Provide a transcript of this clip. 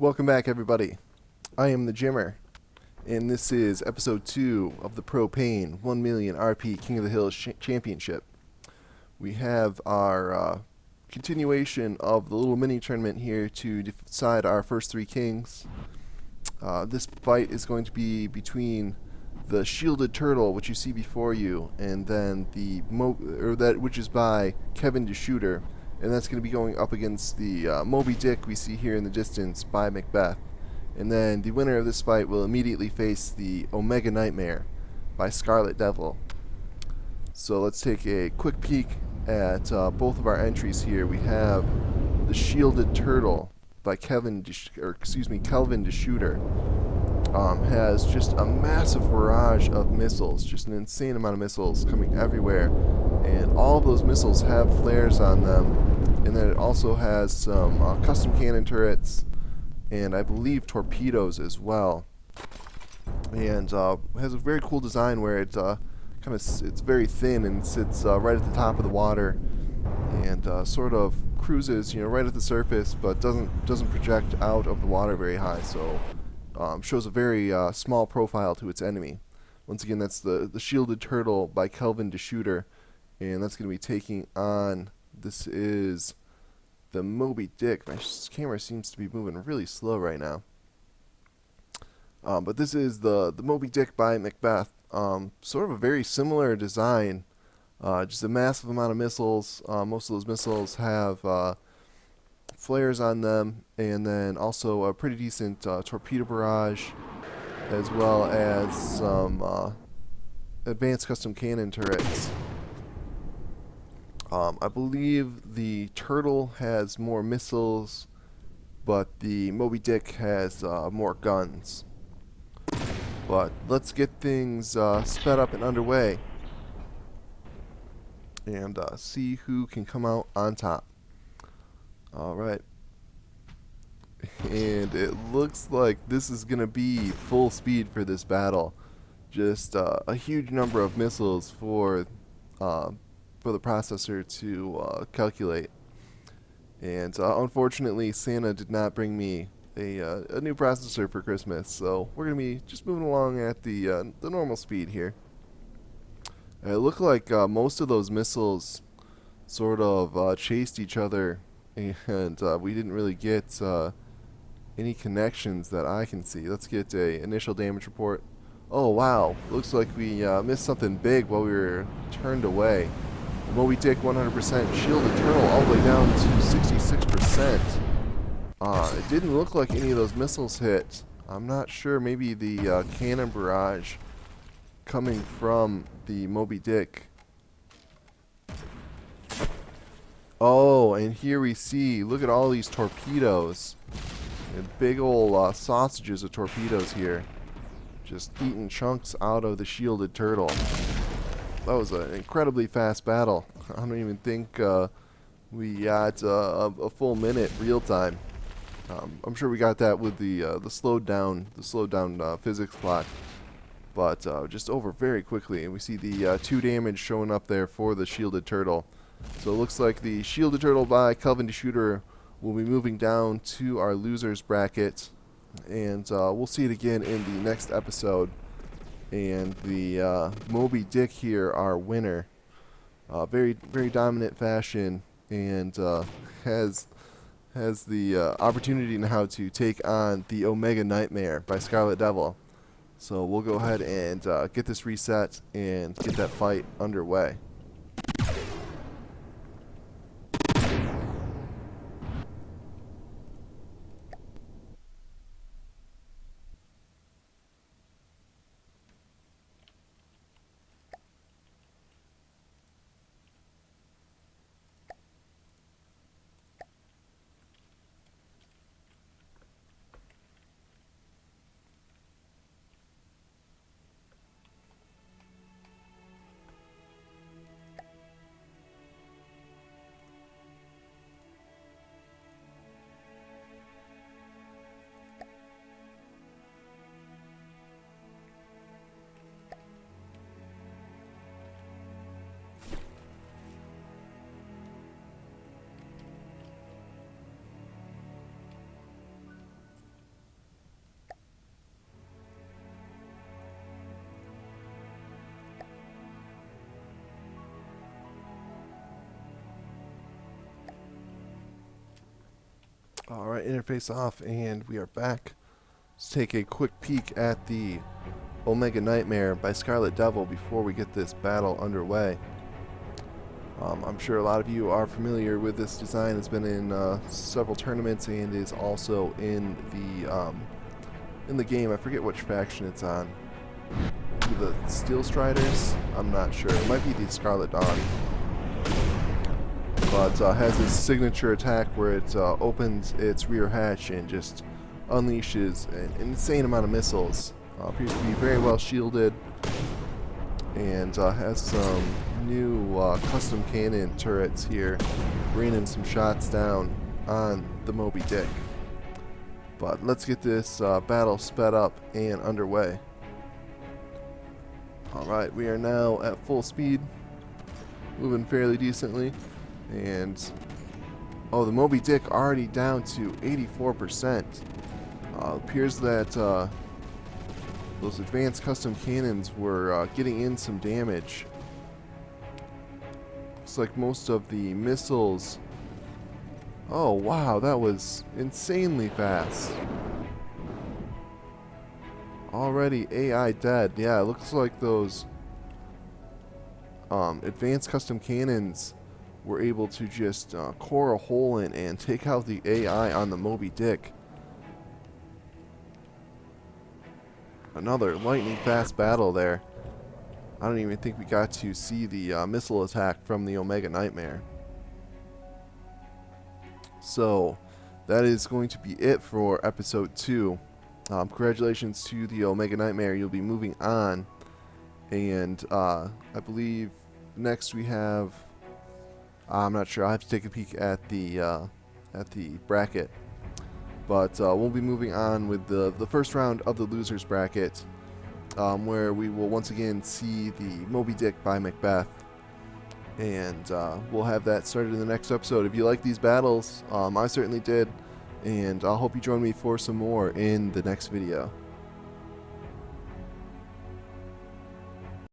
Welcome back, everybody. I am the Jimmer, and this is episode 2 of the Propane 1 million RP King of the Hills Championship. We have our continuation of the little mini tournament here to decide our first 3 kings. This fight is going to be between the Shielded Turtle, which you see before you, and then which is by Kevin DeShooter, and that's going to be going up against the Moby Dick we see here in the distance by Macbeth. And then the winner of this fight will immediately face the Omega Nightmare by Scarlet Devil. So let's take a quick peek at both of our entries here. We have the Shielded Turtle by Kelvin DeShooter. Has just a massive barrage of missiles, just an insane amount of missiles coming everywhere, and all of those missiles have flares on them, and then it also has some custom cannon turrets, and I believe torpedoes as well, and has a very cool design where it's very thin and sits right at the top of the water, and sort of cruises, right at the surface, but doesn't project out of the water very high, so shows a very small profile to its enemy. Once again, that's the Shielded Turtle by Kelvin DeShooter, and that's going to be taking on, this is the Moby Dick. My camera seems to be moving really slow right now. But this is the Moby Dick by Macbeth. Sort of a very similar design, just a massive amount of missiles. Most of those missiles have flares on them, and then also a pretty decent torpedo barrage, as well as some advanced custom cannon turrets. I believe the Turtle has more missiles, but the Moby Dick has more guns. But let's get things sped up and underway, and see who can come out on top. Alright. And it looks like this is going to be full speed for this battle. Just a huge number of missiles for the processor to calculate. And unfortunately, Santa did not bring me a new processor for Christmas, so we're going to be just moving along at the normal speed here. It looked like most of those missiles sort of chased each other, and we didn't really get any connections that I can see. Let's get a initial damage report. Oh wow, looks like we missed something big while we were turned away. The Moby Dick 100%, Shielded Turtle all the way down to 66%. It didn't look like any of those missiles hit. I'm not sure, maybe the cannon barrage coming from the Moby Dick. Oh, and here we see, look at all these torpedoes. And big old sausages of torpedoes here. Just eating chunks out of the Shielded Turtle. That was an incredibly fast battle. I don't even think we got a full minute real time. I'm sure we got that with the slowed down physics clock. But just over very quickly, and we see the 2 damage showing up there for the Shielded Turtle. So it looks like the Shielded Turtle by Kelvin DeShooter will be moving down to our losers bracket, and we'll see it again in the next episode. And the Moby Dick here, our winner, very dominant fashion, and has the opportunity now to take on the Omega Nightmare by Scarlet Devil. So we'll go ahead and get this reset and get that fight underway. Alright, interface off, and we are back. Let's take a quick peek at the Omega Nightmare by Scarlet Devil before we get this battle underway. I'm sure a lot of you are familiar with this design. It's been in several tournaments and is also in the game. I forget which faction it's on. The Steel Striders? I'm not sure. It might be the Scarlet Dawn. But has this signature attack where it opens its rear hatch and just unleashes an insane amount of missiles. Appears to be very well shielded, and has some new custom cannon turrets here, raining some shots down on the Moby Dick. But let's get this battle sped up and underway. Alright, we are now at full speed, moving fairly decently. And oh, the Moby Dick already down to 84%. Appears that those advanced custom cannons were getting in some damage. Looks like most of the missiles. Oh wow, that was insanely fast. Already AI dead. Yeah, it looks like those advanced custom cannons were able to just core a hole in and take out the AI on the Moby Dick. Another lightning fast battle there. I don't even think we got to see the missile attack from the Omega Nightmare. So that is going to be it for episode 2. Congratulations to the Omega Nightmare. You'll be moving on, and I believe next we have, I'm not sure, I have to take a peek at the bracket. But we'll be moving on with the first round of the losers bracket, where we will once again see the Moby Dick by Macbeth. And we'll have that started in the next episode. If you like these battles, I certainly did. And I hope you join me for some more in the next video.